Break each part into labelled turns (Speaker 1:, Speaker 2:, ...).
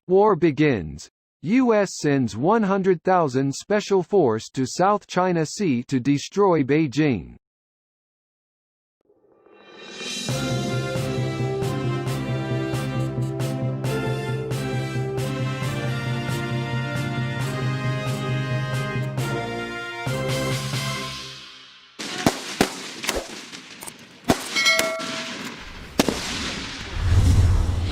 Speaker 1: War begins. U.S. sends 100,000 Special Force to South China Sea to destroy Beijing.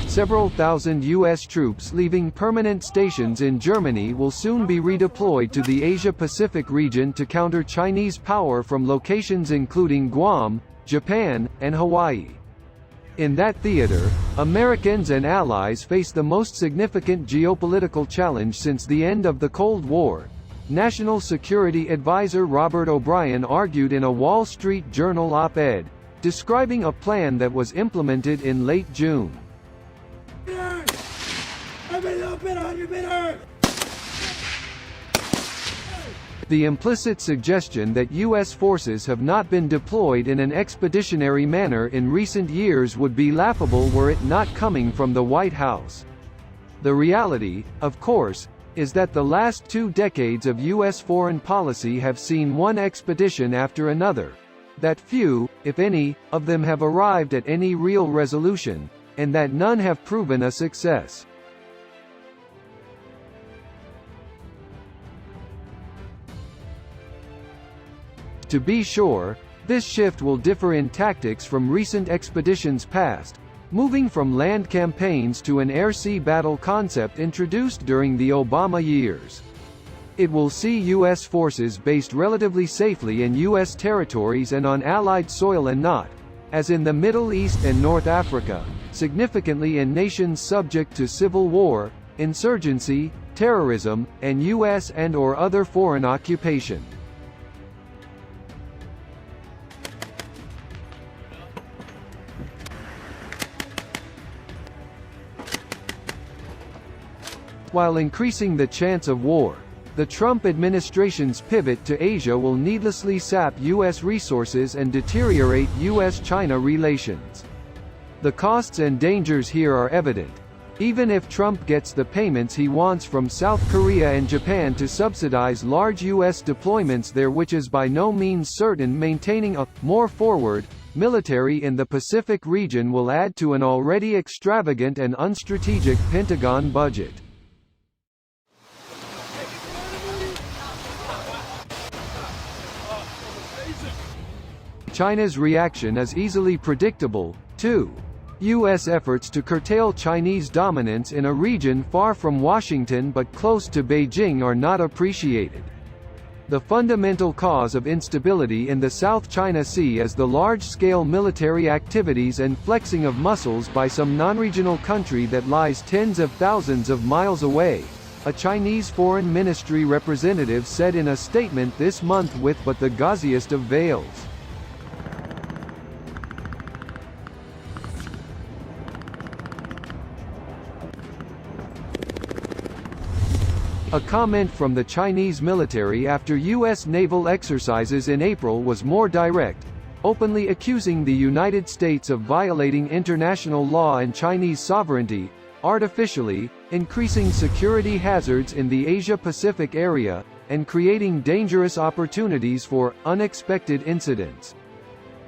Speaker 1: Several thousand U.S. troops leaving permanent stations in Germany will soon be redeployed to the Asia-Pacific region to counter Chinese power from locations including Guam, Japan, and Hawaii. In that theater, Americans and allies face the most significant geopolitical challenge since the end of the Cold War. National Security Advisor Robert O'Brien argued in a Wall Street Journal op-ed, describing a plan that was implemented in late June. The implicit suggestion that U.S. forces have not been deployed in an expeditionary manner in recent years would be laughable were it not coming from the White House. The reality, of course, is that the last 2 decades of U.S. foreign policy have seen one expedition after another, that few, if any, of them have arrived at any real resolution, and that none have proven a success. To be sure, this shift will differ in tactics from recent expeditions past, moving from land campaigns to an air-sea battle concept introduced during the Obama years. It will see U.S. forces based relatively safely in U.S. territories and on Allied soil and not, as in the Middle East and North Africa, significantly in nations subject to civil war, insurgency, terrorism, and U.S. and/or other foreign occupation. While increasing the chance of war, the Trump administration's pivot to Asia will needlessly sap U.S. resources and deteriorate U.S.-China relations. The costs and dangers here are evident. Even if Trump gets the payments he wants from South Korea and Japan to subsidize large U.S. deployments there, which is by no means certain, maintaining a more forward military in the Pacific region will add to an already extravagant and unstrategic Pentagon budget. China's reaction is easily predictable, too. U.S. efforts to curtail Chinese dominance in a region far from Washington but close to Beijing are not appreciated. The fundamental cause of instability in the South China Sea is the large-scale military activities and flexing of muscles by some non-regional country that lies tens of thousands of miles away, a Chinese Foreign Ministry representative said in a statement this month with but the gauziest of veils. A comment from the Chinese military after U.S. naval exercises in April was more direct, openly accusing the United States of violating international law and Chinese sovereignty, artificially increasing security hazards in the Asia-Pacific area, and creating dangerous opportunities for unexpected incidents.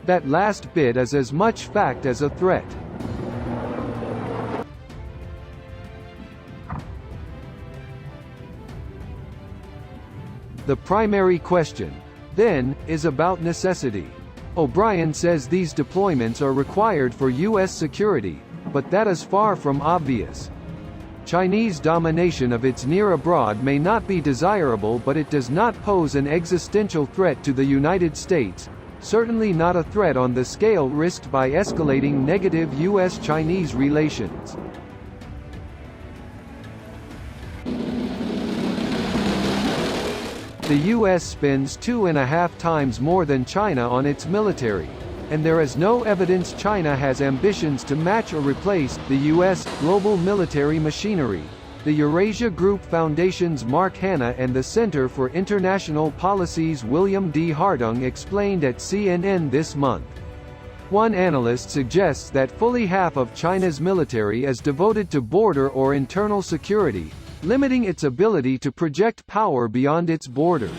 Speaker 1: That last bit is as much fact as a threat. The primary question, then, is about necessity. O'Brien says these deployments are required for U.S. security, but that is far from obvious. Chinese domination of its near abroad may not be desirable, but it does not pose an existential threat to the United States, certainly not a threat on the scale risked by escalating negative U.S.-Chinese relations. The U.S. spends 2.5 times more than China on its military, and there is no evidence China has ambitions to match or replace the U.S. global military machinery, the Eurasia Group Foundation's Mark Hanna and the Center for International Policy's William D. Hartung explained at CNN this month. One analyst suggests that fully half of China's military is devoted to border or internal security, limiting its ability to project power beyond its borders.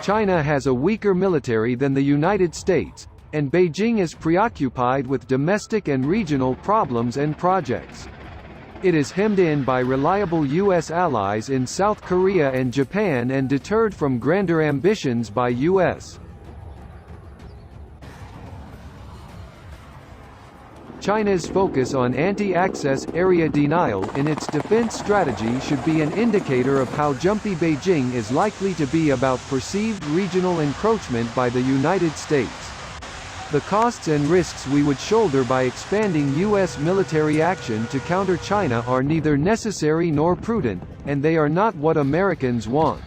Speaker 1: China has a weaker military than the United States, and Beijing is preoccupied with domestic and regional problems and projects. It is hemmed in by reliable U.S. allies in South Korea and Japan and deterred from grander ambitions by U.S. China's focus on anti-access area denial in its defense strategy should be an indicator of how jumpy Beijing is likely to be about perceived regional encroachment by the United States. The costs and risks we would shoulder by expanding U.S. military action to counter China are neither necessary nor prudent, and they are not what Americans want.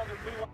Speaker 2: the blue line.